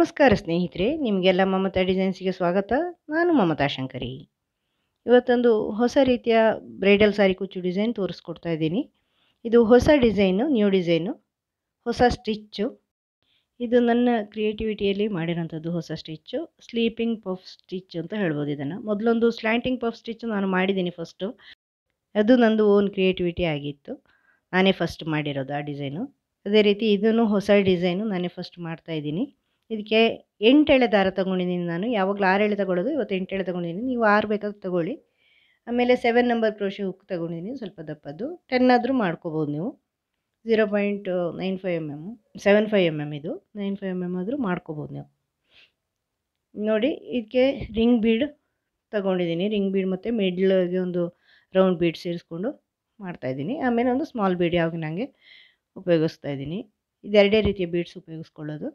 ನಮಸ್ಕಾರ ಸ್ನೇಹಿತರೆ, ನಿಮಗೆಲ್ಲ ಮಮತಾ ಡಿಸೈನ್ಸ್ಗೆ ಸ್ವಾಗತ. ನಾನು ಮಮತಾ ಶಂಕರಿ. ಇವತ್ತೊಂದು ಹೊಸ ರೀತಿಯ ಬ್ರೈಡಲ್ ಸಾರಿ ಕುಚ್ಚು ಡಿಸೈನ್ ತೋರಿಸ್ಕೊಡ್ತಾ ಇದ್ದೀನಿ. ಇದು ಹೊಸ ಡಿಸೈನು, ನ್ಯೂ ಡಿಸೈನು, ಹೊಸ ಸ್ಟಿಚ್ಚು. ಇದು ನನ್ನ ಕ್ರಿಯೇಟಿವಿಟಿಯಲ್ಲಿ ಮಾಡಿರೋಂಥದ್ದು ಹೊಸ ಸ್ಟಿಚ್ಚು. ಸ್ಲೀಪಿಂಗ್ ಪಫ್ ಸ್ಟಿಚ್ ಅಂತ ಹೇಳ್ಬೋದು ಇದನ್ನು. ಮೊದಲೊಂದು ಸ್ಲ್ಯಾಂಟಿಂಗ್ ಪಫ್ ಸ್ಟಿಚ್ಚು ನಾನು ಮಾಡಿದ್ದೀನಿ ಫಸ್ಟು. ಅದು ನಂದು ಓನ್ ಕ್ರಿಯೇಟಿವಿಟಿ ಆಗಿತ್ತು. ನಾನೇ ಫಸ್ಟ್ ಮಾಡಿರೋದು ಆ ಡಿಸೈನು. ಅದೇ ರೀತಿ ಇದನ್ನು ಹೊಸ ಡಿಸೈನು ನಾನೇ ಫಸ್ಟ್ ಮಾಡ್ತಾಯಿದ್ದೀನಿ. ಇದಕ್ಕೆ 8 ಎಳೆ ದಾರ ತೊಗೊಂಡಿದ್ದೀನಿ ನಾನು. ಯಾವಾಗಲೂ 6 ಎಳೆ ತೊಗೊಳ್ಳೋದು, ಇವತ್ತು 8 ಎಳೆ ತೊಗೊಂಡಿದ್ದೀನಿ. ನೀವು 6 ಬೇಕಾದ್ರೆ ತೊಗೊಳ್ಳಿ. ಆಮೇಲೆ 7 ನಂಬರ್ ಕ್ರೋಶೆ ಹುಕ್ ತೊಗೊಂಡಿದ್ದೀನಿ, ಸ್ವಲ್ಪ ದಪ್ಪದ್ದು. 10 ಆದರೂ ಮಾಡ್ಕೋಬೋದು ನೀವು. 0.95 mm, 75 mm ಇದು. 95 mm ಆದರೂ ಮಾಡ್ಕೋಬೋದು ನೀವು. ನೋಡಿ, ಇದಕ್ಕೆ ರಿಂಗ್ ಬೀಡ್ ತೊಗೊಂಡಿದ್ದೀನಿ. ರಿಂಗ್ ಬೀಡ್ ಮತ್ತು ಮಿಡ್ಲಿಗೆ ಒಂದು ರೌಂಡ್ ಬೀಡ್ ಸೇರಿಸ್ಕೊಂಡು ಮಾಡ್ತಾಯಿದ್ದೀನಿ. ಆಮೇಲೆ ಒಂದು ಸ್ಮಾಲ್ ಬೀಡ್ ಯಾವಾಗ ನನಗೆ ಉಪಯೋಗಿಸ್ತಾ ಇದ್ದೀನಿ. ಇದೆರಡೇ ರೀತಿಯ ಬೀಡ್ಸ್ ಉಪಯೋಗಿಸ್ಕೊಳ್ಳೋದು.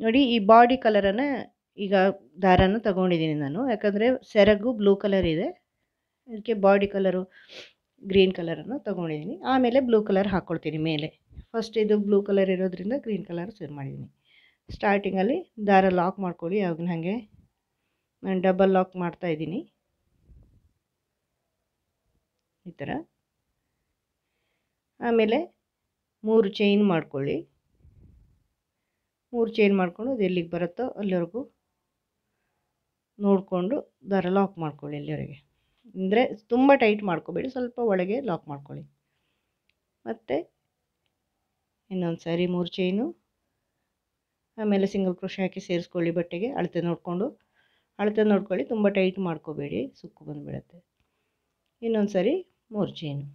ನೋಡಿ, ಈ ಬಾಡಿ ಕಲರನ್ನು ಈಗ ದಾರನ ತೊಗೊಂಡಿದ್ದೀನಿ ನಾನು. ಯಾಕಂದರೆ ಸೆರಗು ಬ್ಲೂ ಕಲರ್ ಇದೆ, ಅದಕ್ಕೆ ಬಾಡಿ ಕಲರು ಗ್ರೀನ್ ಕಲರನ್ನು ತೊಗೊಂಡಿದ್ದೀನಿ. ಆಮೇಲೆ ಬ್ಲೂ ಕಲರ್ ಹಾಕ್ಕೊಳ್ತೀನಿ ಮೇಲೆ. ಫಸ್ಟ್ ಇದು ಬ್ಲೂ ಕಲರ್ ಇರೋದ್ರಿಂದ ಗ್ರೀನ್ ಕಲರ್ ಸೇರ್ ಮಾಡಿದ್ದೀನಿ. ಸ್ಟಾರ್ಟಿಂಗಲ್ಲಿ ದಾರ ಲಾಕ್ ಮಾಡ್ಕೊಳ್ಳಿ. ಯಾವಾಗ ಹಾಗೆ ನಾನು ಡಬಲ್ ಲಾಕ್ ಮಾಡ್ತಾಯಿದ್ದೀನಿ ಈ ಥರ. ಆಮೇಲೆ 3 ಚೈನ್ ಮಾಡ್ಕೊಳ್ಳಿ. 3 ಚೈನ್ ಮಾಡ್ಕೊಂಡು ಅದು ಎಲ್ಲಿಗೆ ಬರುತ್ತೋ ಅಲ್ಲಿವರೆಗೂ ನೋಡಿಕೊಂಡು ದಾರ ಲಾಕ್ ಮಾಡ್ಕೊಳ್ಳಿ ಎಲ್ಲಿವರೆಗೆ. ಅಂದರೆ ತುಂಬ ಟೈಟ್ ಮಾಡ್ಕೋಬೇಡಿ, ಸ್ವಲ್ಪ ಒಳಗೆ ಲಾಕ್ ಮಾಡ್ಕೊಳ್ಳಿ. ಮತ್ತು ಇನ್ನೊಂದು ಸಾರಿ 3 ಚೈನು, ಆಮೇಲೆ ಸಿಂಗಲ್ ಕ್ರೋಶೆ ಹಾಕಿ ಸೇರಿಸ್ಕೊಳ್ಳಿ. ಬಟ್ಟೆಗೆ ಅಳತೆ ನೋಡ್ಕೊಳ್ಳಿ, ತುಂಬ ಟೈಟ್ ಮಾಡ್ಕೋಬೇಡಿ, ಸುಕ್ಕು ಬಂದುಬಿಡುತ್ತೆ. ಇನ್ನೊಂದು ಸಾರಿ 3 ಚೈನು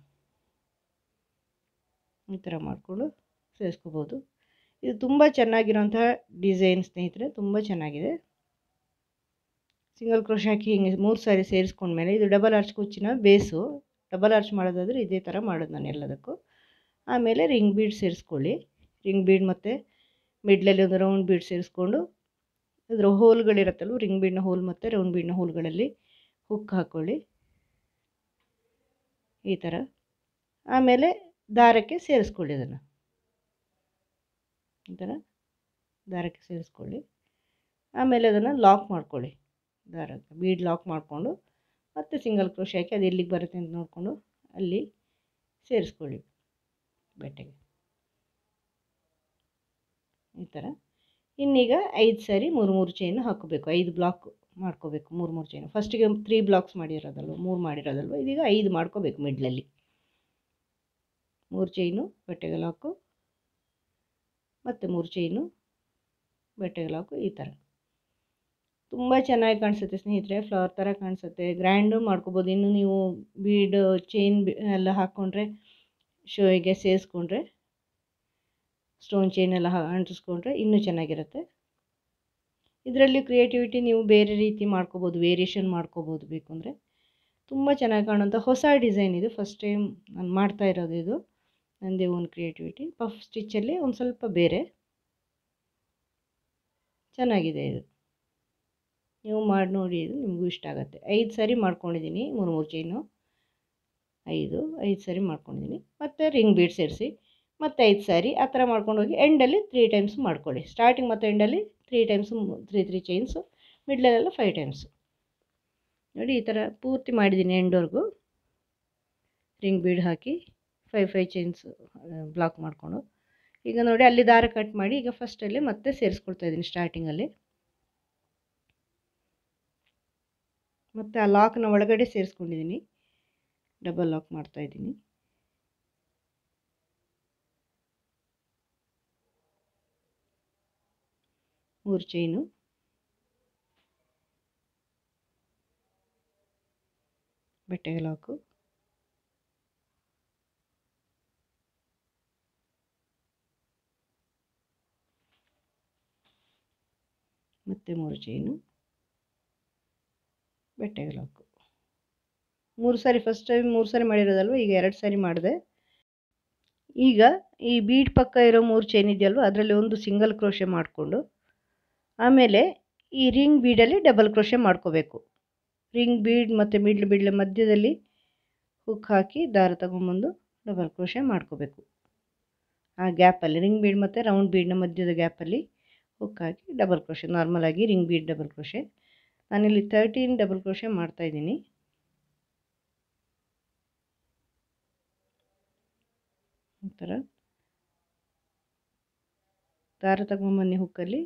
ಈ ಥರ ಮಾಡಿಕೊಂಡು ಸೇರಿಸ್ಕೋಬೋದು. ಇದು ತುಂಬ ಚೆನ್ನಾಗಿರೋಂಥ ಡಿಸೈನ್ ಸ್ನೇಹಿತರೆ, ತುಂಬ ಚೆನ್ನಾಗಿದೆ. ಸಿಂಗಲ್ ಕ್ರೋಶೆ ಹಾಕಿ ಹಿಂಗೆ 3 ಸಾರಿ ಸೇರಿಸ್ಕೊಂಡ್ಮೇಲೆ ಇದು ಡಬಲ್ ಆರ್ಚ್ ಕುಚ್ಚಿನ ಬೇಸು. ಡಬಲ್ ಆರ್ಚ್ ಮಾಡೋದಾದರೆ ಇದೇ ಥರ ಮಾಡೋದು ನಾನು ಎಲ್ಲದಕ್ಕೂ. ಆಮೇಲೆ ರಿಂಗ್ ಬೀಡ್ ಸೇರಿಸ್ಕೊಳ್ಳಿ. ರಿಂಗ್ ಬೀಡ್ ಮತ್ತು ಮಿಡ್ಲಲ್ಲಿ ಒಂದು ರೌಂಡ್ ಬೀಡ್ ಸೇರಿಸ್ಕೊಂಡು ಅದರ ಹೋಲ್ಗಳಿರುತ್ತಲ್ವ, ರಿಂಗ್ ಬೀಡ್ನ ಹೋಲ್ ಮತ್ತು ರೌಂಡ್ ಬೀಡ್ನ ಹೋಲ್ಗಳಲ್ಲಿ ಹುಕ್ ಹಾಕ್ಕೊಳ್ಳಿ ಈ ಥರ. ಆಮೇಲೆ ದಾರಕ್ಕೆ ಸೇರಿಸ್ಕೊಳ್ಳಿ, ಅದನ್ನು ಈ ಥರ ದಾರಕ್ಕೆ ಸೇರಿಸ್ಕೊಳ್ಳಿ. ಆಮೇಲೆ ಅದನ್ನು ಲಾಕ್ ಮಾಡ್ಕೊಳ್ಳಿ. ದಾರಕ್ಕೆ ಬೀಡ್ ಲಾಕ್ ಮಾಡಿಕೊಂಡು ಮತ್ತೆ ಸಿಂಗಲ್ ಕ್ರೋಶೆ ಹಾಕಿ ಅದು ಎಲ್ಲಿಗೆ ಬರುತ್ತೆ ಅಂತ ನೋಡಿಕೊಂಡು ಅಲ್ಲಿ ಸೇರಿಸ್ಕೊಳ್ಳಿ ಬಟ್ಟೆಗೆ ಈ ಥರ. ಇನ್ನೀಗ 5 ಸಾರಿ 3 ಚೈನು ಹಾಕೋಬೇಕು. 5 ಬ್ಲಾಕ್ ಮಾಡ್ಕೋಬೇಕು, 3 ಚೈನು. ಫಸ್ಟಿಗೆ 3 ಬ್ಲಾಕ್ಸ್ ಮಾಡಿರೋದಲ್ವ, 3 ಮಾಡಿರೋದಲ್ವ, ಇದೀಗ 5 ಮಾಡ್ಕೋಬೇಕು. ಮಿಡ್ಲಲ್ಲಿ 3 ಚೈನು ಬಟ್ಟೆಗೆ ಲಾಕು, ಮತ್ತು 3 ಚೈನು ಬಟ್ಟೆಗೆ ಲಾಕು ಈ ಥರ. ತುಂಬ ಚೆನ್ನಾಗಿ ಕಾಣಿಸುತ್ತೆ ಸ್ನೇಹಿತರೆ, ಫ್ಲವರ್ ಥರ ಕಾಣಿಸುತ್ತೆ. ಗ್ರ್ಯಾಂಡು ಮಾಡ್ಕೋಬೋದು. ಇನ್ನು ನೀವು ಬೀಡ್ ಚೈನ್ ಎಲ್ಲ ಹಾಕ್ಕೊಂಡ್ರೆ, ಶೋಯಿಗೆ ಸೇರಿಸ್ಕೊಂಡ್ರೆ, ಸ್ಟೋನ್ ಚೈನ್ ಎಲ್ಲ ಅಂಟಿಸ್ಕೊಂಡ್ರೆ ಇನ್ನೂ ಚೆನ್ನಾಗಿರುತ್ತೆ. ಇದರಲ್ಲಿ ಕ್ರಿಯೇಟಿವಿಟಿ ನೀವು ಬೇರೆ ರೀತಿ ಮಾಡ್ಕೋಬೋದು, ವೇರಿಯೇಷನ್ ಮಾಡ್ಕೋಬೋದು ಬೇಕು ಅಂದರೆ. ತುಂಬ ಚೆನ್ನಾಗಿ ಕಾಣುವಂಥ ಹೊಸ ಡಿಸೈನ್ ಇದು. ಫಸ್ಟ್ ಟೈಮ್ ನಾನು ಮಾಡ್ತಾ ಇರೋದು ಇದು. ನನ್ನದೇ ಓನ್ ಕ್ರಿಯೇಟಿವಿಟಿ. ಪಫ್ ಸ್ಟಿಚ್ಚಲ್ಲಿ ಒಂದು ಸ್ವಲ್ಪ ಬೇರೆ ಚೆನ್ನಾಗಿದೆ ಇದು. ನೀವು ಮಾಡಿ ನೋಡಿ, ಇದು ನಿಮಗೂ ಇಷ್ಟ ಆಗುತ್ತೆ. 5 ಸಾರಿ ಮಾಡ್ಕೊಂಡಿದ್ದೀನಿ, 3 ಚೈನು 5 ಸಾರಿ ಮಾಡ್ಕೊಂಡಿದ್ದೀನಿ. ಮತ್ತು ರಿಂಗ್ ಬೀಡ್ ಸೇರಿಸಿ ಮತ್ತು 5 ಸಾರಿ ಆ ಥರ ಮಾಡ್ಕೊಂಡು ಹೋಗಿ ಎಂಡಲ್ಲಿ 3 ಟೈಮ್ಸ್ ಮಾಡ್ಕೊಳ್ಳಿ. ಸ್ಟಾರ್ಟಿಂಗ್ ಮತ್ತು ಎಂಡಲ್ಲಿ 3 ಟೈಮ್ಸು, 3 ಚೈನ್ಸು, ಮಿಡ್ಲಲ್ಲೆಲ್ಲ 5 ಟೈಮ್ಸು. ನೋಡಿ, ಈ ಥರ ಪೂರ್ತಿ ಮಾಡಿದ್ದೀನಿ ಎಂಡ್ವರೆಗೂ. ರಿಂಗ್ ಬೀಡ್ ಹಾಕಿ 5 ಚೈನ್ಸು ಬ್ಲಾಕ್ ಮಾಡಿಕೊಂಡು ಈಗ ನೋಡಿ ಅಲ್ಲಿ ದಾರ ಕಟ್ ಮಾಡಿ ಈಗ ಫಸ್ಟಲ್ಲಿ ಮತ್ತೆ ಸೇರಿಸ್ಕೊಳ್ತಾ ಇದ್ದೀನಿ ಸ್ಟಾರ್ಟಿಂಗಲ್ಲಿ. ಮತ್ತು ಆ ಲಾಕ್ನ ಒಳಗಡೆ ಸೇರಿಸ್ಕೊಂಡಿದ್ದೀನಿ, ಡಬಲ್ ಲಾಕ್ ಮಾಡ್ತಾಯಿದ್ದೀನಿ. ಮೂರು ಚೈನು, ಬಟ್ಟೆಗೆ ಲಾಕು, ಮತ್ತು 3 ಚೈನು, ಬಟ್ಟೆಗೆ ಲಾಕು. 3 ಸಾರಿ ಫಸ್ಟ್ ಟೈಮ್ 3 ಸಾರಿ ಮಾಡಿರೋದಲ್ವ, ಈಗ 2 ಸಾರಿ ಮಾಡಿದೆ. ಈಗ ಈ ಬೀಡ್ ಪಕ್ಕ ಇರೋ 3 ಚೈನ್ ಇದೆಯಲ್ವ, ಅದರಲ್ಲಿ ಒಂದು ಸಿಂಗಲ್ ಕ್ರೋಶೆ ಮಾಡಿಕೊಂಡು ಆಮೇಲೆ ಈ ರಿಂಗ್ ಬೀಡಲ್ಲಿ ಡಬಲ್ ಕ್ರೋಶೆ ಮಾಡ್ಕೋಬೇಕು. ರಿಂಗ್ ಬೀಡ್ ಮತ್ತು ಮಿಡ್ಲ್ ಬೀಡ್ಲ ಮಧ್ಯದಲ್ಲಿ ಹುಕ್ ಹಾಕಿ ದಾರ ತಗೊಂಬಂದು ಡಬಲ್ ಕ್ರೋಶೆ ಮಾಡ್ಕೋಬೇಕು. ಆ ಗ್ಯಾಪಲ್ಲಿ ರಿಂಗ್ ಬೀಡ್ ಮತ್ತು ರೌಂಡ್ ಬೀಡ್ನ ಮಧ್ಯದ ಗ್ಯಾಪಲ್ಲಿ ಹುಕ್ ಹಾಕಿ ಡಬಲ್ ಕ್ರೋಶೆ ನಾರ್ಮಲಾಗಿ ರಿಂಗ್ ಬೀಡ್ ಡಬಲ್ ಕ್ರೋಶೆ. ನಾನಿಲ್ಲಿ 13 ಡಬಲ್ ಕ್ರೋಶೆ ಮಾಡ್ತಾಯಿದ್ದೀನಿ. ಈ ಥರ ದಾರ ತಗೊಂಬನ್ನಿ ಹುಕ್ಕಲ್ಲಿ,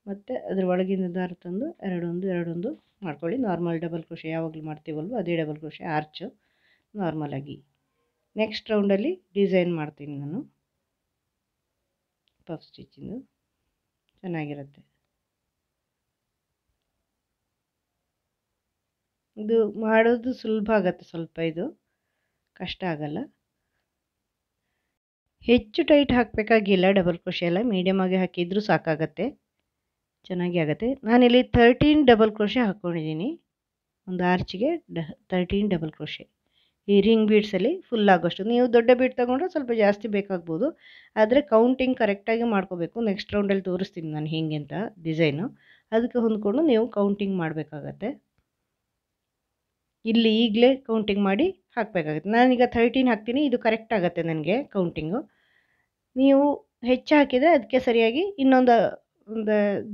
ಮತ್ತು ಅದ್ರ ಒಳಗಿಂದ ದಾರ ತಂದು ಎರಡೊಂದು ಮಾಡ್ಕೊಳ್ಳಿ. ನಾರ್ಮಲ್ ಡಬಲ್ ಕ್ರೋಶೆ ಯಾವಾಗಲೂ ಮಾಡ್ತೀವಲ್ವ ಅದೇ ಡಬಲ್ ಕ್ರೋಶೆ ಆರ್ಚು ನಾರ್ಮಲಾಗಿ. ನೆಕ್ಸ್ಟ್ ರೌಂಡಲ್ಲಿ ಡಿಸೈನ್ ಮಾಡ್ತೀನಿ ನಾನು, ಪಫ್ ಸ್ಟಿಚ್ಚಿಂದು ಚೆನ್ನಾಗಿರುತ್ತೆ. ಇದು ಮಾಡೋದು ಸುಲಭ ಆಗುತ್ತೆ, ಸ್ವಲ್ಪ ಇದು ಕಷ್ಟ ಆಗಲ್ಲ. ಹೆಚ್ಚು ಟೈಟ್ ಹಾಕಬೇಕಾಗಿಲ್ಲ, ಡಬಲ್ ಕ್ರೋಶೆ ಎಲ್ಲ ಮೀಡಿಯಮ್ ಆಗಿ ಹಾಕಿದರೂ ಸಾಕಾಗತ್ತೆ, ಚೆನ್ನಾಗಿ ಆಗುತ್ತೆ. ನಾನಿಲ್ಲಿ 13 ಡಬಲ್ ಕ್ರೋಶೆ ಹಾಕ್ಕೊಂಡಿದ್ದೀನಿ. ಒಂದು ಆರ್ಚಿಗೆ 13 ಡಬಲ್ ಕ್ರೋಶೆ ಈ ರಿಂಗ್ ಬೀಡ್ಸಲ್ಲಿ ಫುಲ್ ಆಗೋಷ್ಟು. ನೀವು ದೊಡ್ಡ ಬೀಡ್ ತೊಗೊಂಡ್ರೆ ಸ್ವಲ್ಪ ಜಾಸ್ತಿ ಬೇಕಾಗ್ಬೋದು, ಆದರೆ ಕೌಂಟಿಂಗ್ ಕರೆಕ್ಟಾಗಿ ಮಾಡ್ಕೋಬೇಕು. ನೆಕ್ಸ್ಟ್ ರೌಂಡಲ್ಲಿ ತೋರಿಸ್ತೀನಿ ನಾನು ಹೇಗೆ ಅಂತ ಡಿಸೈನು, ಅದಕ್ಕೆ ಹೊಂದ್ಕೊಂಡು ನೀವು ಕೌಂಟಿಂಗ್ ಮಾಡಬೇಕಾಗತ್ತೆ. ಇಲ್ಲಿ ಈಗಲೇ ಕೌಂಟಿಂಗ್ ಮಾಡಿ ಹಾಕಬೇಕಾಗುತ್ತೆ. ನಾನೀಗ 13 ಹಾಕ್ತೀನಿ, ಇದು ಕರೆಕ್ಟ್ ಆಗುತ್ತೆ ನನಗೆ ಕೌಂಟಿಂಗು. ನೀವು ಹೆಚ್ಚು ಹಾಕಿದರೆ ಅದಕ್ಕೆ ಸರಿಯಾಗಿ ಇನ್ನೊಂದು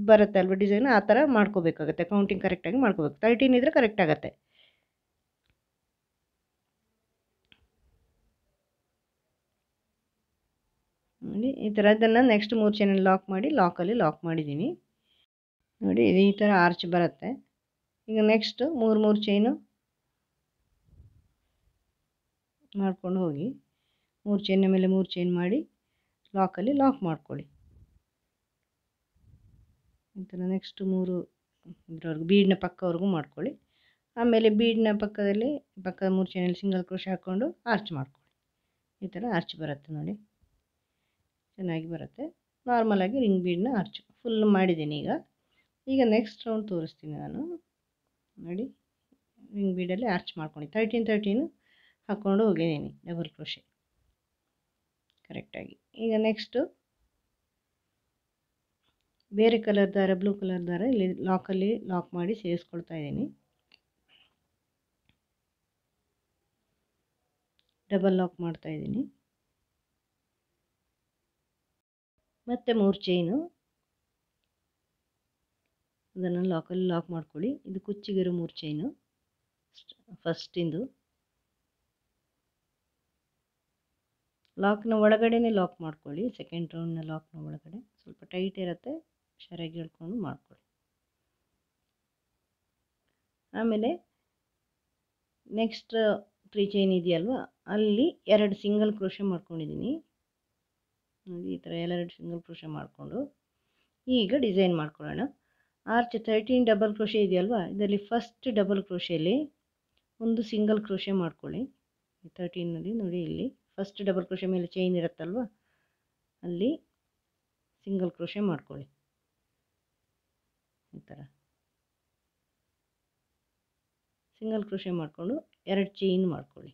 ಬರುತ್ತೆ ಅಲ್ವ ಡಿಸೈನ್, ಆ ಥರ ಮಾಡ್ಕೋಬೇಕಾಗುತ್ತೆ. ಕೌಂಟಿಂಗ್ ಕರೆಕ್ಟಾಗಿ ಮಾಡ್ಕೋಬೇಕು. 13 ಇದ್ದರೆ ಕರೆಕ್ಟ್ ಆಗುತ್ತೆ. ನೋಡಿ ಈ ಥರ ಅದನ್ನು ನೆಕ್ಸ್ಟ್ 3 ಚೈನಲ್ಲಿ ಲಾಕ್ ಮಾಡಿ ಲಾಕಲ್ಲಿ ಲಾಕ್ ಮಾಡಿದ್ದೀನಿ. ನೋಡಿ ಈ ಥರ ಆರ್ಚ್ ಬರುತ್ತೆ. ಈಗ ನೆಕ್ಸ್ಟ್ 3 ಚೈನು ಮಾಡ್ಕೊಂಡು ಹೋಗಿ 3 ಚೈನ್ ಮೇಲೆ 3 ಚೈನ್ ಮಾಡಿ ಲಾಕಲ್ಲಿ ಲಾಕ್ ಮಾಡ್ಕೊಳ್ಳಿ. ಈ ಥರ ನೆಕ್ಸ್ಟ್ 3 ಇದ್ರವರೆಗೂ ಬೀಡ್ನ ಪಕ್ಕವರೆಗೂ ಮಾಡ್ಕೊಳ್ಳಿ. ಆಮೇಲೆ ಬೀಡ್ನ ಪಕ್ಕದ 3 ಚೈನಲ್ಲಿ ಸಿಂಗಲ್ ಕ್ರೋಶೆ ಹಾಕ್ಕೊಂಡು ಆರ್ಚ್ ಮಾಡ್ಕೊಳ್ಳಿ. ಈ ಥರ ಆರ್ಚ್ ಬರುತ್ತೆ ನೋಡಿ, ಚೆನ್ನಾಗಿ ಬರುತ್ತೆ. ನಾರ್ಮಲಾಗಿ ರಿಂಗ್ ಬೀಡ್ನ ಆರ್ಚ್ ಫುಲ್ ಮಾಡಿದ್ದೀನಿ. ಈಗ ನೆಕ್ಸ್ಟ್ ರೌಂಡ್ ತೋರಿಸ್ತೀನಿ ನಾನು. ನೋಡಿ ರಿಂಗ್ ಬೀಡಲ್ಲಿ ಆರ್ಚ್ ಮಾಡ್ಕೊಂಡು 13 ಹಾಕ್ಕೊಂಡು ಹೋಗಿದ್ದೀನಿ ಡಬಲ್ ಕ್ರೋಶೆ ಕರೆಕ್ಟಾಗಿ. ಈಗ ನೆಕ್ಸ್ಟು ಬೇರೆ ಕಲರ್ ದಾರ, ಬ್ಲೂ ಕಲರ್ ದಾರ ಇಲ್ಲಿ ಲಾಕಲ್ಲಿ ಲಾಕ್ ಮಾಡಿ ಸೇರಿಸ್ಕೊಳ್ತಾ ಇದ್ದೀನಿ. ಡಬಲ್ ಲಾಕ್ ಮಾಡ್ತಾ ಇದ್ದೀನಿ. ಮತ್ತು 3 ಚೈನು ಅದನ್ನು ಲಾಕಲ್ಲಿ ಲಾಕ್ ಮಾಡ್ಕೊಳ್ಳಿ. ಇದು ಕುಚ್ಚಿಗಿರೋ 3 ಚೈನು ಫಸ್ಟಿಂದು. ಲಾಕ್ನ ಒಳಗಡೆನೇ ಲಾಕ್ ಮಾಡ್ಕೊಳ್ಳಿ. ಸೆಕೆಂಡ್ ರೌಂಡ್ನ ಲಾಕ್ನ ಒಳಗಡೆ ಸ್ವಲ್ಪ ಟೈಟ್ ಇರುತ್ತೆ, ಸರಿಯಾಗಿ ಹೇಳ್ಕೊಂಡು ಮಾಡ್ಕೊಳ್ಳಿ. ಆಮೇಲೆ ನೆಕ್ಸ್ಟ್ 3 ಚೈನ್ ಇದೆಯಲ್ವ, ಅಲ್ಲಿ 2 ಸಿಂಗಲ್ ಕ್ರೋಶೆ ಮಾಡ್ಕೊಂಡಿದ್ದೀನಿ. ನೋಡಿ ಈ ಥರ 2 ಸಿಂಗಲ್ ಕ್ರೋಶೆ ಮಾಡಿಕೊಂಡು ಈಗ ಡಿಸೈನ್ ಮಾಡ್ಕೊಳ್ಳೋಣ. ಆರ್ಚ್ 13 ಡಬಲ್ ಕ್ರೋಶೆ ಇದೆಯಲ್ವ, ಇದರಲ್ಲಿ ಫಸ್ಟ್ ಡಬಲ್ ಕ್ರೋಶೆಯಲ್ಲಿ ಒಂದು ಸಿಂಗಲ್ ಕ್ರೋಶೆ ಮಾಡ್ಕೊಳ್ಳಿ. 13ನಲ್ಲಿ ನೋಡಿ ಇಲ್ಲಿ ಫಸ್ಟ್ ಡಬಲ್ ಕ್ರೋಶೆ ಮೇಲೆ ಚೈನ್ ಇರುತ್ತಲ್ವ, ಅಲ್ಲಿ ಸಿಂಗಲ್ ಕ್ರೋಶೆ ಮಾಡ್ಕೊಳ್ಳಿ. ಈ ಥರ ಸಿಂಗಲ್ ಕ್ರೋಶೆ ಮಾಡಿಕೊಂಡು 2 ಚೈನ್ ಮಾಡ್ಕೊಳ್ಳಿ.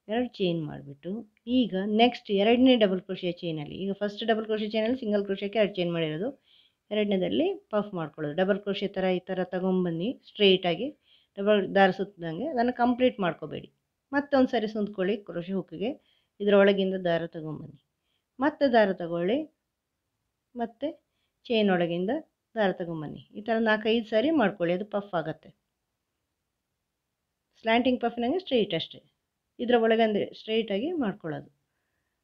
2 ಚೈನ್ ಮಾಡಿಬಿಟ್ಟು ಈಗ ನೆಕ್ಸ್ಟ್ 2ನೇ ಡಬಲ್ ಕ್ರೋಶೆ ಚೈನಲ್ಲಿ, ಈಗ ಫಸ್ಟ್ ಡಬಲ್ ಕ್ರೋಶೆ ಚೈನಲ್ಲಿ ಸಿಂಗಲ್ ಕ್ರೋಶೆಗೆ 2 ಚೈನ್ ಮಾಡಿರೋದು, 2ನೇದಲ್ಲಿ ಪಫ್ ಮಾಡ್ಕೊಳ್ಳೋದು. ಡಬಲ್ ಕ್ರೋಶೆ ಥರ ಈ ಥರ ತಗೊಂಬನ್ನಿ ಸ್ಟ್ರೈಟಾಗಿ, ಡಬಲ್ ದಾರ ಸುತ್ತದಂಗೆ ಅದನ್ನು ಕಂಪ್ಲೀಟ್ ಮಾಡ್ಕೋಬೇಡಿ. ಮತ್ತೊಂದು ಸಾರಿ ಸುಂದ್ಕೊಳ್ಳಿ ಕ್ರೋಶೆ ಹುಕ್ಕಿಗೆ, ಇದರ ಒಳಗಿಂದ ದಾರ ತಗೊಂಬನ್ನಿ, ಮತ್ತೆ ದಾರ ತಗೊಳ್ಳಿ, ಮತ್ತು ಚೈನ್ ಒಳಗಿಂದ ದಾರ ತಗೊಂಬನ್ನಿ. ಈ ಥರ 4-5 ಸಾರಿ ಮಾಡ್ಕೊಳ್ಳಿ, ಅದು ಪಫ್ ಆಗುತ್ತೆ. ಸ್ಲ್ಯಾಂಟಿಂಗ್ ಪಫ್ನಾಗೆ ಸ್ಟ್ರೈಟ್ ಅಷ್ಟೇ, ಇದರ ಒಳಗಂದರೆ ಸ್ಟ್ರೈಟಾಗಿ ಮಾಡ್ಕೊಳ್ಳೋದು.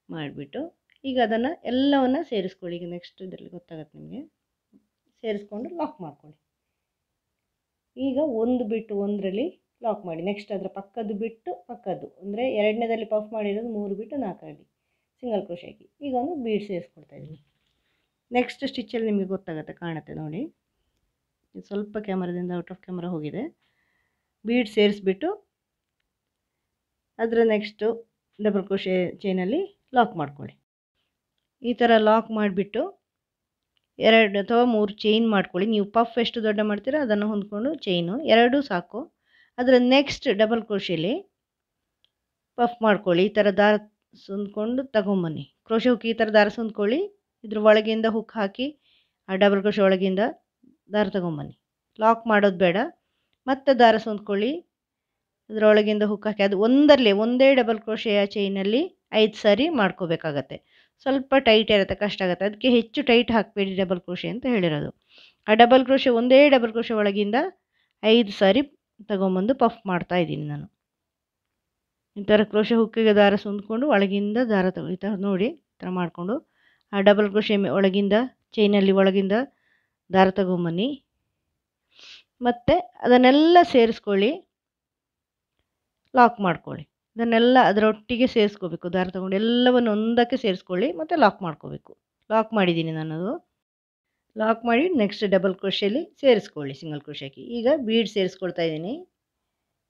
ಮಾಡಿಬಿಟ್ಟು ಈಗ ಅದನ್ನು ಎಲ್ಲವನ್ನು ಸೇರಿಸ್ಕೊಳ್ಳಿ. ಈಗ ನೆಕ್ಸ್ಟ್ ಇದರಲ್ಲಿ ಗೊತ್ತಾಗುತ್ತೆ ನಿಮಗೆ, ಸೇರಿಸ್ಕೊಂಡು ಲಾಕ್ ಮಾಡ್ಕೊಳ್ಳಿ. ಈಗ ಒಂದು ಬಿಟ್ಟು ಒಂದರಲ್ಲಿ ಲಾಕ್ ಮಾಡಿ. ನೆಕ್ಸ್ಟ್ ಅದರ ಪಕ್ಕದ್ದು ಬಿಟ್ಟು ಪಕ್ಕದ್ದು, ಅಂದರೆ 2ನೇದಲ್ಲಿ ಪಫ್ ಮಾಡಿರೋದು 3 ಬಿಟ್ಟು 4ರಲ್ಲಿ ಸಿಂಗಲ್ ಕ್ರೋಶೆ ಹಾಕಿ ಈಗ ಒಂದು ಬೀಡ್ ಸೇರಿಸ್ಕೊಳ್ತಾ ಇದ್ದೀನಿ. ನೆಕ್ಸ್ಟ್ ಸ್ಟಿಚ್ಚಲ್ಲಿ ನಿಮಗೆ ಗೊತ್ತಾಗುತ್ತೆ, ಕಾಣುತ್ತೆ ನೋಡಿ, ಇದು ಸ್ವಲ್ಪ ಕ್ಯಾಮರಾದಿಂದ ಔಟ್ ಆಫ್ ಕ್ಯಾಮರಾ ಹೋಗಿದೆ. ಬೀಡ್ ಸೇರಿಸ್ಬಿಟ್ಟು ಅದರ ನೆಕ್ಸ್ಟು ಡಬಲ್ ಕ್ರೋಶೆ ಚೈನಲ್ಲಿ ಲಾಕ್ ಮಾಡ್ಕೊಳ್ಳಿ. ಈ ಥರ ಲಾಕ್ ಮಾಡಿಬಿಟ್ಟು 2 ಅಥವಾ 3 ಚೈನ್ ಮಾಡ್ಕೊಳ್ಳಿ. ನೀವು ಪಫ್ ಎಷ್ಟು ದೊಡ್ಡ ಮಾಡ್ತೀರೋ ಅದನ್ನು ಹೊಂದ್ಕೊಂಡು ಚೈನು 2 ಸಾಕು. ಅದರ ನೆಕ್ಸ್ಟ್ ಡಬಲ್ ಕ್ರೋಶೆಲಿ ಪಫ್ ಮಾಡ್ಕೊಳ್ಳಿ. ಈ ಥರ ದಾರ ಸುಂದ್ಕೊಂಡು ತಗೊಂಬನ್ನಿ, ಕ್ರೋಶೆ ಹುಕ್ ಈ ಥರ ದಾರ ಸುಂದ್ಕೊಳ್ಳಿ, ಇದ್ರ ಒಳಗಿಂದ ಹುಕ್ ಹಾಕಿ ಆ ಡಬಲ್ ಕ್ರೋಶೆ ಒಳಗಿಂದ ದಾರ ತಗೊಂಬನ್ನಿ. ಲಾಕ್ ಮಾಡೋದು ಬೇಡ, ಮತ್ತೆ ದಾರ ಸುಂದ್ಕೊಳ್ಳಿ, ಇದರೊಳಗಿಂದ ಹುಕ್ ಹಾಕಿ ಅದು ಒಂದೇ ಡಬಲ್ ಕ್ರೋಶೆಯ ಚೈನಲ್ಲಿ 5 ಸಾರಿ ಮಾಡ್ಕೋಬೇಕಾಗತ್ತೆ. ಸ್ವಲ್ಪ ಟೈಟ್ ಇರುತ್ತೆ, ಕಷ್ಟ ಆಗುತ್ತೆ. ಅದಕ್ಕೆ ಹೆಚ್ಚು ಟೈಟ್ ಹಾಕಬೇಡಿ ಡಬಲ್ ಕ್ರೋಶೆ ಅಂತ ಹೇಳಿರೋದು. ಆ ಡಬಲ್ ಕ್ರೋಶೆ ಒಂದೇ ಡಬಲ್ ಕ್ರೋಶೆ ಒಳಗಿಂದ 5 ಸಾರಿ ತಗೊಂಬಂದು ಪಫ್ ಮಾಡ್ತಾ ಇದ್ದೀನಿ ನಾನು. ಈ ಥರ ಕ್ರೋಶೆ ಹುಕ್ಕಿಗೆ ದಾರ ಸುಂದ್ಕೊಂಡು ಒಳಗಿಂದ ದಾರ ಈ ಥರ ನೋಡಿ ಈ ಥರ ಮಾಡಿಕೊಂಡು ಆ ಡಬಲ್ ಕ್ರೋಶೆ ಒಳಗಿಂದ ಚೈನಲ್ಲಿ ಒಳಗಿಂದ ದಾರ ತಗೊಂಬನ್ನಿ. ಮತ್ತು ಅದನ್ನೆಲ್ಲ ಸೇರಿಸ್ಕೊಳ್ಳಿ, ಲಾಕ್ ಮಾಡ್ಕೊಳ್ಳಿ. ಇದನ್ನೆಲ್ಲ ಅದರೊಟ್ಟಿಗೆ ಸೇರಿಸ್ಕೋಬೇಕು. ದಾರ ತಗೊಂಡು ಎಲ್ಲವನ್ನು ಒಂದಕ್ಕೆ ಸೇರಿಸ್ಕೊಳ್ಳಿ ಮತ್ತು ಲಾಕ್ ಮಾಡ್ಕೋಬೇಕು. ಲಾಕ್ ಮಾಡಿದ್ದೀನಿ ನಾನದು. ಲಾಕ್ ಮಾಡಿ ನೆಕ್ಸ್ಟ್ ಡಬಲ್ ಕ್ರೋಶೆಯಲ್ಲಿ ಸೇರಿಸ್ಕೊಳ್ಳಿ ಸಿಂಗಲ್ ಕ್ರೋಶೆ ಹಾಕಿ. ಈಗ ಬೀಡ್ ಸೇರಿಸ್ಕೊಳ್ತಾ ಇದ್ದೀನಿ.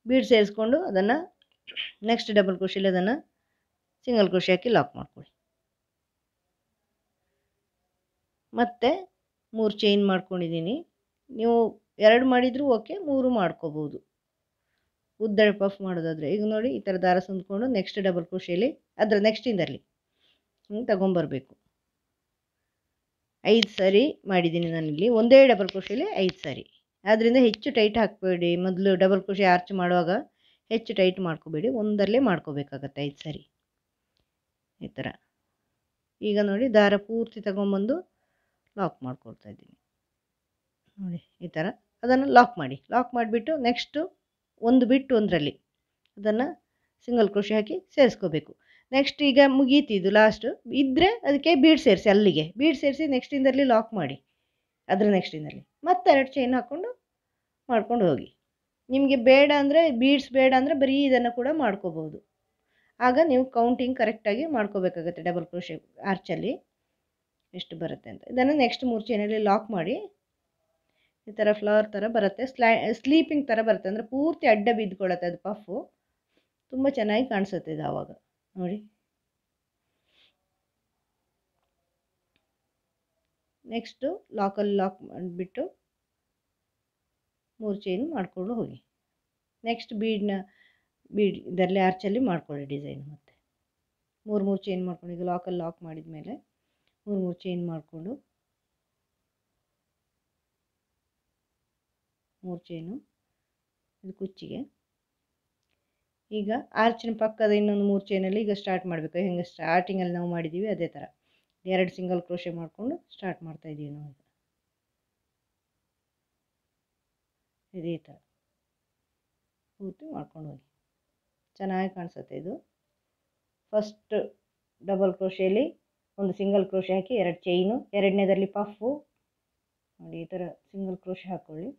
ಬೀಡ್ ಸೇರಿಸ್ಕೊಂಡು ಅದನ್ನು ನೆಕ್ಸ್ಟ್ ಡಬಲ್ ಕ್ರೋಶೆಯಲ್ಲಿ ಅದನ್ನು ಸಿಂಗಲ್ ಕ್ರೋಶೆ ಹಾಕಿ ಲಾಕ್ ಮಾಡ್ಕೊಳ್ಳಿ. ಮತ್ತು 3 ಚೈನ್ ಮಾಡ್ಕೊಂಡಿದ್ದೀನಿ. ನೀವು 2 ಮಾಡಿದರೂ ಓಕೆ, 3 ಮಾಡ್ಕೋಬೋದು ಉದ್ದ ಪಫ್ ಮಾಡೋದಾದರೆ. ಈಗ ನೋಡಿ ಈ ಥರ ದಾರ ಸುಂದ್ಕೊಂಡು ನೆಕ್ಸ್ಟ್ ಡಬಲ್ ಕ್ರೋಶೆಯಲ್ಲಿ ಅದರ ನೆಕ್ಸ್ಟಿಂದರಲ್ಲಿ ಹಿಂಗೆ ತಗೊಂಬರಬೇಕು. 5 ಸಾರಿ ಮಾಡಿದ್ದೀನಿ ನಾನಿಲ್ಲಿ, ಒಂದೇ ಡಬಲ್ ಕ್ರೋಶೆಯಲ್ಲಿ 5 ಸಾರಿ. ಆದ್ದರಿಂದ ಹೆಚ್ಚು ಟೈಟ್ ಹಾಕಬೇಡಿ. ಮೊದಲು ಡಬಲ್ ಕ್ರೋಶೆ ಆರ್ಚ್ ಮಾಡುವಾಗ ಹೆಚ್ಚು ಟೈಟ್ ಮಾಡ್ಕೋಬೇಡಿ, ಒಂದರಲ್ಲೇ ಮಾಡ್ಕೋಬೇಕಾಗತ್ತೆ 5 ಸಾರಿ ಈ ಥರ. ಈಗ ನೋಡಿ ದಾರ ಪೂರ್ತಿ ತಗೊಂಬಂದು ಲಾಕ್ ಮಾಡ್ಕೊಳ್ತಾ ಇದ್ದೀನಿ ನೋಡಿ ಈ ಥರ. ಅದನ್ನು ಲಾಕ್ ಮಾಡಿ. ಲಾಕ್ ಮಾಡಿಬಿಟ್ಟು ನೆಕ್ಸ್ಟು ಒಂದು ಬಿಟ್ಟು ಒಂದರಲ್ಲಿ ಅದನ್ನು ಸಿಂಗಲ್ ಕ್ರೋಶೆ ಹಾಕಿ ಸೇರಿಸ್ಕೋಬೇಕು. ನೆಕ್ಸ್ಟ್ ಈಗ ಮುಗೀತಿದ್ದು ಲಾಸ್ಟು ಇದ್ದರೆ ಅದಕ್ಕೆ ಬೀಡ್ ಸೇರಿಸಿ, ಅಲ್ಲಿಗೆ ಬೀಡ್ ಸೇರಿಸಿ ನೆಕ್ಸ್ಟಿಂದರಲ್ಲಿ ಲಾಕ್ ಮಾಡಿ. ಅದರ ನೆಕ್ಸ್ಟಿಂದರಲ್ಲಿ ಮತ್ತೆ 2 ಚೈನ್ ಹಾಕ್ಕೊಂಡು ಮಾಡ್ಕೊಂಡು ಹೋಗಿ. ನಿಮಗೆ ಬೇಡ ಅಂದರೆ ಬೀಡ್ಸ್ ಬೇಡ ಅಂದರೆ ಬರೀ ಇದನ್ನು ಕೂಡ ಮಾಡ್ಕೋಬೋದು. ಆಗ ನೀವು ಕೌಂಟಿಂಗ್ ಕರೆಕ್ಟಾಗಿ ಮಾಡ್ಕೋಬೇಕಾಗತ್ತೆ ಡಬಲ್ ಕ್ರೋಶೆ ಆರ್ಚಲ್ಲಿ ಎಷ್ಟು ಬರುತ್ತೆ ಅಂತ. ಇದನ್ನು ನೆಕ್ಸ್ಟ್ 3 ಚೈನಲ್ಲಿ ಲಾಕ್ ಮಾಡಿ. ಈ ಥರ ಫ್ಲವರ್ ಥರ ಬರುತ್ತೆ, ಸ್ಲೀಪಿಂಗ್ ಥರ ಬರುತ್ತೆ. ಅಂದರೆ ಪೂರ್ತಿ ಅಡ್ಡ ಬಿದ್ದುಕೊಳ್ಳುತ್ತೆ ಅದು ಪಫು, ತುಂಬ ಚೆನ್ನಾಗಿ ಕಾಣಿಸುತ್ತೆ ಇದು ಆವಾಗ ನೋಡಿ. ನೆಕ್ಸ್ಟು ಲಾಕಲ್ಲಿ ಲಾಕ್ ಮಾಡಿಬಿಟ್ಟು 3 ಚೈನ್ ಮಾಡಿಕೊಂಡು ಹೋಗಿ. ನೆಕ್ಸ್ಟ್ ಬೀಡ್ ಇದರಲ್ಲಿ ಆರ್ಚಲ್ಲಿ ಮಾಡ್ಕೊಳ್ಳಿ ಡಿಸೈನ್. ಮತ್ತು 3 ಚೈನ್ ಮಾಡ್ಕೊಂಡು ಈಗ ಲಾಕಲ್ಲಿ ಲಾಕ್ ಮಾಡಿದ ಮೇಲೆ 3 ಚೈನ್ ಮಾಡಿಕೊಂಡು 3 ಚೈನು ಇದು ಕುಚ್ಚಿಗೆ. ಈಗ ಆರ್ಚಿನ ಪಕ್ಕದ ಇನ್ನೊಂದು 3 ಚೈನಲ್ಲಿ ಈಗ ಸ್ಟಾರ್ಟ್ ಮಾಡಬೇಕು. ಹೆಂಗೆ ಸ್ಟಾರ್ಟಿಂಗಲ್ಲಿ ನಾವು ಮಾಡಿದ್ದೀವಿ ಅದೇ ಥರ 2 ಸಿಂಗಲ್ ಕ್ರೋಶೆ ಮಾಡಿಕೊಂಡು ಸ್ಟಾರ್ಟ್ ಮಾಡ್ತಾಯಿದ್ದೀವಿ ನಾವು. ಇದೇ ಥರ ಪೂರ್ತಿ ಮಾಡ್ಕೊಂಡು ಹೋಗಿ, ಚೆನ್ನಾಗಿ ಕಾಣಿಸುತ್ತೆ ಇದು. ಫಸ್ಟ್ ಡಬಲ್ ಕ್ರೋಶೆಯಲ್ಲಿ ಒಂದು ಸಿಂಗಲ್ ಕ್ರೋಶೆ ಹಾಕಿ 2 ಚೈನು, ಎರಡನೇದರಲ್ಲಿ ಪಫು ನೋಡಿ ಈ ಥರ ಸಿಂಗಲ್ ಕ್ರೋಶೆ ಹಾಕ್ಕೊಳ್ಳಿ.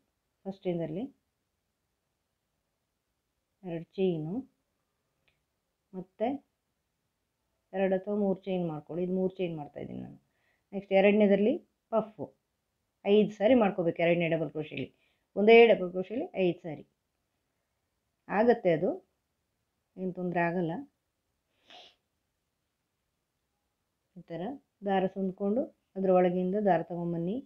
ಫಸ್ಟಿಂದರಲ್ಲಿ 2 ಚೈನು ಮತ್ತು 2 ಅಥವಾ 3 ಚೈನ್ ಮಾಡ್ಕೊಳ್ಳಿ. ಇದು 3 ಚೈನ್ ಮಾಡ್ತಾಯಿದ್ದೀನಿ ನಾನು. ನೆಕ್ಸ್ಟ್ ಎರಡನೇದರಲ್ಲಿ ಪಫು 5 ಸಾರಿ ಮಾಡ್ಕೋಬೇಕು. ಎರಡನೇ ಡಬಲ್ ಕ್ರೋಶೆಯಲ್ಲಿ ಒಂದೇ ಡಬಲ್ ಕ್ರೋಶೆಯಲ್ಲಿ 5 ಸಾರಿ ಆಗುತ್ತೆ, ಅದು ಏನು ತೊಂದರೆ ಆಗಲ್ಲ. ಈ ಥರ ದಾರ ಸುಂದ್ಕೊಂಡು ಅದರ ಒಳಗಿಂದ ದಾರ ತೊಗೊಂಬನ್ನಿ,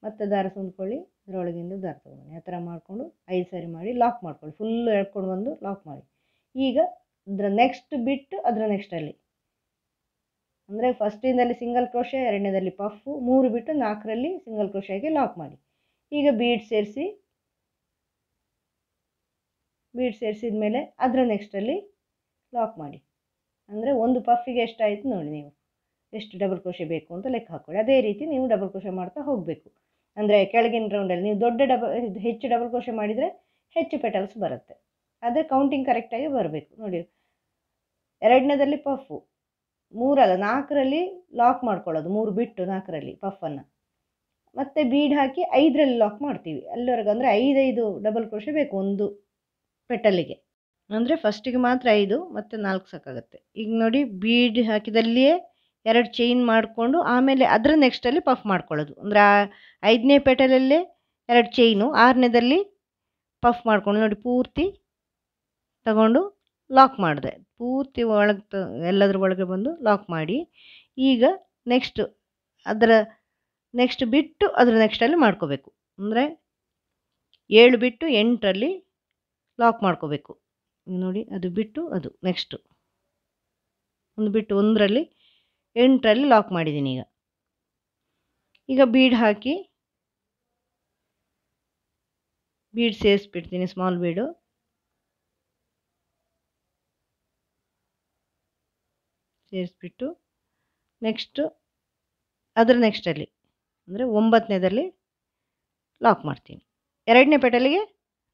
ಮತ್ತು ದಾರ ಸುಂದ್ಕೊಳ್ಳಿ, ಅದರೊಳಗಿಂದ ದಾರ ತೊಗೊಂಬನ್ನಿ. ಆ ಥರ ಮಾಡಿಕೊಂಡು 5 ಸಾರಿ ಮಾಡಿ ಲಾಕ್ ಮಾಡ್ಕೊಳ್ಳಿ. ಫುಲ್ಲು ಎಳ್ಕೊಂಡು ಬಂದು ಲಾಕ್ ಮಾಡಿ. ಈಗ ಅದರ ನೆಕ್ಸ್ಟ್ ಬಿಟ್ಟು ಅದರ ನೆಕ್ಸ್ಟಲ್ಲಿ ಅಂದರೆ ಫಸ್ಟಿಂದಲ್ಲಿ ಸಿಂಗಲ್ ಕ್ರೋಶೆ, ಎರಡನೇದಲ್ಲಿ ಪಫು, 3 ಬಿಟ್ಟು 4ರಲ್ಲಿ ಸಿಂಗಲ್ ಕ್ರೋಶೆ ಹಾಕಿ ಲಾಕ್ ಮಾಡಿ. ಈಗ ಬೀಡ್ ಸೇರಿಸಿದ ಮೇಲೆ ಅದರ ನೆಕ್ಸ್ಟಲ್ಲಿ ಲಾಕ್ ಮಾಡಿ. ಅಂದರೆ ಒಂದು ಪಫಿಗೆ ಎಷ್ಟಾಯಿತು ನೋಡಿ, ನೀವು ಎಷ್ಟು ಡಬಲ್ ಕ್ರೋಶೆ ಬೇಕು ಅಂತ ಲೆಕ್ಕ ಹಾಕ್ಕೊಳ್ಳಿ. ಅದೇ ರೀತಿ ನೀವು ಡಬಲ್ ಕ್ರೋಶೆ ಮಾಡ್ತಾ ಹೋಗಬೇಕು. ಅಂದರೆ ಕೆಳಗಿನ ರೌಂಡಲ್ಲಿ ನೀವು ಹೆಚ್ಚು ಡಬಲ್ ಕ್ರೋಶೆ ಮಾಡಿದರೆ ಹೆಚ್ಚು ಪೆಟಲ್ಸ್ ಬರುತ್ತೆ. ಅದೇ ಕೌಂಟಿಂಗ್ ಕರೆಕ್ಟಾಗಿ ಬರಬೇಕು ನೋಡಿ. ಎರಡನೇದಲ್ಲಿ ಪಫು, 3 ಅಲ್ಲ 4ರಲ್ಲಿ ಲಾಕ್ ಮಾಡ್ಕೊಳ್ಳೋದು, 3 ಬಿಟ್ಟು 4ರಲ್ಲಿ ಪಫನ್ನು, ಮತ್ತು ಬೀಡ್ ಹಾಕಿ 5ರಲ್ಲಿ ಲಾಕ್ ಮಾಡ್ತೀವಿ ಅಲ್ಲಿವರೆಗೂ. ಅಂದರೆ 5 ಡಬಲ್ ಕ್ರೋಶೆ ಬೇಕು ಒಂದು ಪೆಟಲ್ಲಿಗೆ. ಅಂದರೆ ಫಸ್ಟಿಗೆ ಮಾತ್ರ 5 ಮತ್ತು 4 ಸಾಕಾಗುತ್ತೆ. ಈಗ ನೋಡಿ ಬೀಡ್ ಹಾಕಿದಲ್ಲಿಯೇ 2 ಚೈನ್ ಮಾಡಿಕೊಂಡು ಆಮೇಲೆ ಅದರ ನೆಕ್ಸ್ಟಲ್ಲಿ ಪಫ್ ಮಾಡ್ಕೊಳ್ಳೋದು. ಅಂದರೆ 5ನೇ ಪೆಟಲಲ್ಲೇ 2 ಚೈನು, 6ನೇದಲ್ಲಿ ಪಫ್ ಮಾಡ್ಕೊಂಡು ನೋಡಿ ಪೂರ್ತಿ ತಗೊಂಡು ಲಾಕ್ ಮಾಡಿದೆ. ಪೂರ್ತಿ ಒಳಗೆ ಎಲ್ಲದರ ಒಳಗೆ ಬಂದು ಲಾಕ್ ಮಾಡಿ. ಈಗ ಅದರ ನೆಕ್ಸ್ಟ್ ಬಿಟ್ಟು ಅದರ ನೆಕ್ಸ್ಟಲ್ಲಿ ಮಾಡ್ಕೋಬೇಕು. ಅಂದರೆ 7 ಬಿಟ್ಟು 8ರಲ್ಲಿ ಲಾಕ್ ಮಾಡ್ಕೋಬೇಕು. ನೋಡಿ ಅದು ಬಿಟ್ಟು ಅದು ನೆಕ್ಸ್ಟು ಒಂದು ಬಿಟ್ಟು 1ರಲ್ಲಿ 8ರಲ್ಲಿ ಲಾಕ್ ಮಾಡಿದ್ದೀನಿ. ಈಗ ಬೀಡ್ ಹಾಕಿ ಬೀಡ್ ಸೇರಿಸ್ಬಿಡ್ತೀನಿ, ಸ್ಮಾಲ್ ಬೀಡು ಸೇರಿಸ್ಬಿಟ್ಟು ನೆಕ್ಸ್ಟು ಅದರ ನೆಕ್ಸ್ಟಲ್ಲಿ ಅಂದರೆ 9ನೇದಲ್ಲಿ ಲಾಕ್ ಮಾಡ್ತೀನಿ. 2ನೇ ಪೆಟಲಿಗೆ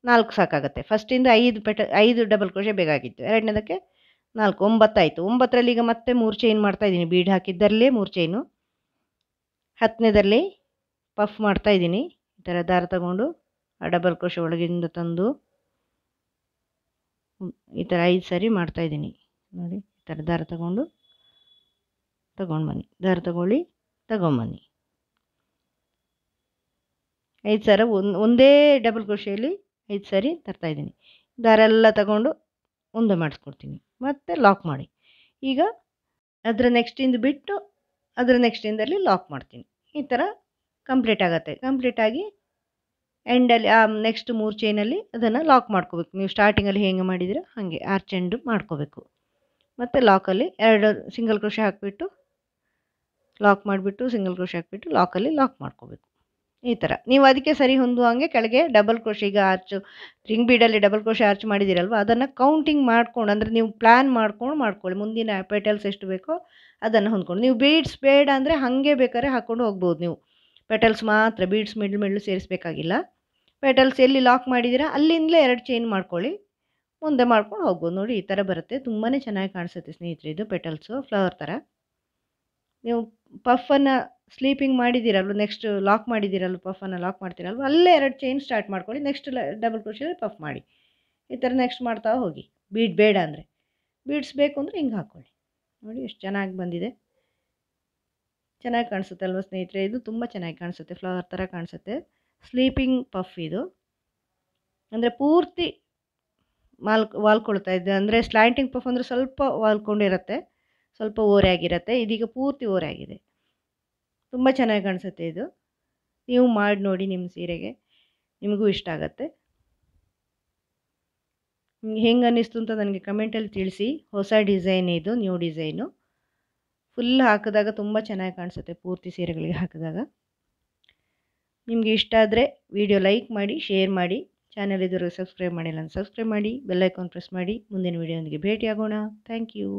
4 ಸಾಕಾಗುತ್ತೆ. ಫಸ್ಟಿಂದ 5 ಡಬಲ್ ಕ್ರೋಶೆ ಬೇಕಾಗಿತ್ತು. 2ನೇದಕ್ಕೆ 4 9 ಆಯಿತು. 9ರಲ್ಲಿ ಈಗ ಮತ್ತೆ 3 ಚೈನ್ ಮಾಡ್ತಾಯಿದ್ದೀನಿ. ಬೀಡ್ ಹಾಕಿದ್ದರಲ್ಲೇ 3 ಚೈನು. 10ನೇದಲ್ಲಿ ಪಫ್ ಮಾಡ್ತಾಯಿದ್ದೀನಿ. ಈ ಥರ ದಾರ ತಗೊಂಡು ಆ ಡಬಲ್ ಕ್ರೋಶೆ ಒಳಗಿಂದ ತಂದು ಈ ಥರ 5 ಸರಿ ಮಾಡ್ತಾಯಿದ್ದೀನಿ. ನೋಡಿ ಈ ಥರ ದಾರ ತಗೊಂಡು ಬನ್ನಿ, ದಾರ ತಗೊಳ್ಳಿ, ತಗೊಂಬನ್ನಿ. 5 ಸರ ಒಂದೇ ಡಬಲ್ ಕ್ರೋಶೆಯಲ್ಲಿ 5 ಸರಿ ತರ್ತಾಯಿದ್ದೀನಿ. ದಾರ ಎಲ್ಲ ತಗೊಂಡು ಒಂದೇ ಮಾಡಿಸ್ಕೊಡ್ತೀನಿ, ಮತ್ತು ಲಾಕ್ ಮಾಡಿ. ಈಗ ಅದರ ನೆಕ್ಸ್ಟಿಂದ ಬಿಟ್ಟು ಅದರ ನೆಕ್ಸ್ಟಿಂದಲ್ಲಿ ಲಾಕ್ ಮಾಡ್ತೀನಿ. ಈ ಥರ ಕಂಪ್ಲೀಟ್ ಆಗುತ್ತೆ. ಕಂಪ್ಲೀಟಾಗಿ ಎಂಡಲ್ಲಿ ನೆಕ್ಸ್ಟ್ 3 ಚೈನಲ್ಲಿ ಅದನ್ನು ಲಾಕ್ ಮಾಡ್ಕೋಬೇಕು. ನೀವು ಸ್ಟಾರ್ಟಿಂಗಲ್ಲಿ ಹೇಗೆ ಮಾಡಿದ್ದೀರ ಹಾಗೆ ಆರ್ಚ್ ಎಂಡ್ ಮಾಡ್ಕೋಬೇಕು. ಮತ್ತು ಲಾಕಲ್ಲಿ 2 ಸಿಂಗಲ್ ಕ್ರೋಶೆ ಹಾಕಿಬಿಟ್ಟು ಲಾಕ್ ಮಾಡಿಬಿಟ್ಟು ಸಿಂಗಲ್ ಕ್ರೋಶೆ ಹಾಕಿಬಿಟ್ಟು ಲಾಕಲ್ಲಿ ಲಾಕ್ ಮಾಡ್ಕೋಬೇಕು. ಈ ಥರ ನೀವು ಅದಕ್ಕೆ ಸರಿ ಹೊಂದುವಂಗೆ ಕೆಳಗೆ ಡಬಲ್ ಕ್ರೋಶೆ, ಈಗ ಆರ್ಚು ರಿಂಗ್ ಬೀಡಲ್ಲಿ ಡಬಲ್ ಕ್ರೋಶೆ ಆರ್ಚ್ ಮಾಡಿದ್ದೀರಲ್ವ, ಅದನ್ನು ಕೌಂಟಿಂಗ್ ಮಾಡ್ಕೊಂಡು, ಅಂದರೆ ನೀವು ಪ್ಲ್ಯಾನ್ ಮಾಡ್ಕೊಳ್ಳಿ. ಮುಂದಿನ ಪೆಟಲ್ಸ್ ಎಷ್ಟು ಬೇಕೋ ಅದನ್ನು ಹೊಂದ್ಕೊಂಡು. ನೀವು ಬೀಡ್ಸ್ ಬೇಡ ಅಂದರೆ ಹಾಗೆ ಬೇಕಾದ್ರೆ ಹಾಕ್ಕೊಂಡು ಹೋಗ್ಬೋದು. ನೀವು ಪೆಟಲ್ಸ್ ಮಾತ್ರ, ಬೀಡ್ಸ್ ಮಿಡ್ಲು ಸೇರಿಸಬೇಕಾಗಿಲ್ಲ. ಪೆಟಲ್ಸ್ ಎಲ್ಲಿ ಲಾಕ್ ಮಾಡಿದ್ದೀರಾ ಅಲ್ಲಿಂದಲೇ 2 ಚೈನ್ ಮಾಡ್ಕೊಳ್ಳಿ, ಮುಂದೆ ಮಾಡ್ಕೊಂಡು ಹೋಗ್ಬೋದು. ನೋಡಿ ಈ ಥರ ಬರುತ್ತೆ. ತುಂಬಾ ಚೆನ್ನಾಗಿ ಕಾಣಿಸುತ್ತೆ ಸ್ನೇಹಿತರೆ. ಇದು ಪೆಟಲ್ಸು ಫ್ಲವರ್ ಥರ. ನೀವು ಪಫನ್ನು ಸ್ಲೀಪಿಂಗ್ ಮಾಡಿದ್ದೀರಲ್ವ, ನೆಕ್ಸ್ಟ್ ಲಾಕ್ ಮಾಡಿದ್ದೀರಲ್ವ, ಪಫನ್ನು ಲಾಕ್ ಮಾಡ್ತೀರಲ್ವ, ಅಲ್ಲೇ 2 ಚೈನ್ ಸ್ಟಾರ್ಟ್ ಮಾಡ್ಕೊಳ್ಳಿ. ನೆಕ್ಸ್ಟ್ ಡಬಲ್ ಕ್ರೋಶೆಯಲ್ಲಿ ಪಫ್ ಮಾಡಿ. ಈ ಥರ ನೆಕ್ಸ್ಟ್ ಮಾಡ್ತಾ ಹೋಗಿ. ಬೀಡ್ ಬೇಡ ಅಂದರೆ, ಬೀಡ್ಸ್ ಬೇಕು ಅಂದರೆ ಹಿಂಗೆ ಹಾಕ್ಕೊಳ್ಳಿ. ನೋಡಿ ಎಷ್ಟು ಚೆನ್ನಾಗಿ ಬಂದಿದೆ. ಚೆನ್ನಾಗಿ ಕಾಣಿಸುತ್ತೆ ಅಲ್ವ ಸ್ನೇಹಿತರೆ? ಇದು ತುಂಬ ಚೆನ್ನಾಗಿ ಕಾಣಿಸುತ್ತೆ, ಫ್ಲವರ್ ಥರ ಕಾಣಿಸುತ್ತೆ. ಸ್ಲೀಪಿಂಗ್ ಪಫ್ ಇದು. ಅಂದರೆ ಪೂರ್ತಿ ವಾಲ್ಕೊಳ್ತಾ ಇದೆ. ಅಂದರೆ ಸ್ಲ್ಯಾಂಟಿಂಗ್ ಪಫ್ ಅಂದರೆ ಸ್ವಲ್ಪ ವಾಲ್ಕೊಂಡಿರುತ್ತೆ, ಸ್ವಲ್ಪ ಓರೆ ಆಗಿರುತ್ತೆ. ಇದೀಗ ಪೂರ್ತಿ ಓರೆ ಆಗಿದೆ. ತುಂಬ ಚೆನ್ನಾಗಿ ಕಾಣಿಸುತ್ತೆ ಇದು. ನೀವು ಮಾಡಿ ನೋಡಿ ನಿಮ್ಮ ಸೀರೆಗೆ, ನಿಮಗೂ ಇಷ್ಟ ಆಗುತ್ತೆ. ಹೆಂಗೆ ಅನ್ನಿಸ್ತು ಅಂತ ನನಗೆ ಕಮೆಂಟಲ್ಲಿ ತಿಳಿಸಿ. ಹೊಸ ಡಿಸೈನ್ ಇದು, ನ್ಯೂ ಡಿಸೈನು. ಫುಲ್ ಹಾಕಿದಾಗ ತುಂಬ ಚೆನ್ನಾಗಿ ಕಾಣಿಸುತ್ತೆ, ಪೂರ್ತಿ ಸೀರೆಗಳಿಗೆ ಹಾಕಿದಾಗ. ನಿಮಗೆ ಇಷ್ಟ ಆದರೆ ವಿಡಿಯೋ ಲೈಕ್ ಮಾಡಿ, ಶೇರ್ ಮಾಡಿ. ಚಾನಲ್ ಇದುವರೆಗೆ ಸಬ್ಸ್ಕ್ರೈಬ್ ಮಾಡಿಲ್ಲ ಅಂತ ಸಬ್ಸ್ಕ್ರೈಬ್ ಮಾಡಿ, ಬೆಲ್ ಐಕಾನ್ ಪ್ರೆಸ್ ಮಾಡಿ. ಮುಂದಿನ ವಿಡಿಯೋದೊಂದಿಗೆ ಭೇಟಿಯಾಗೋಣ. Thank you.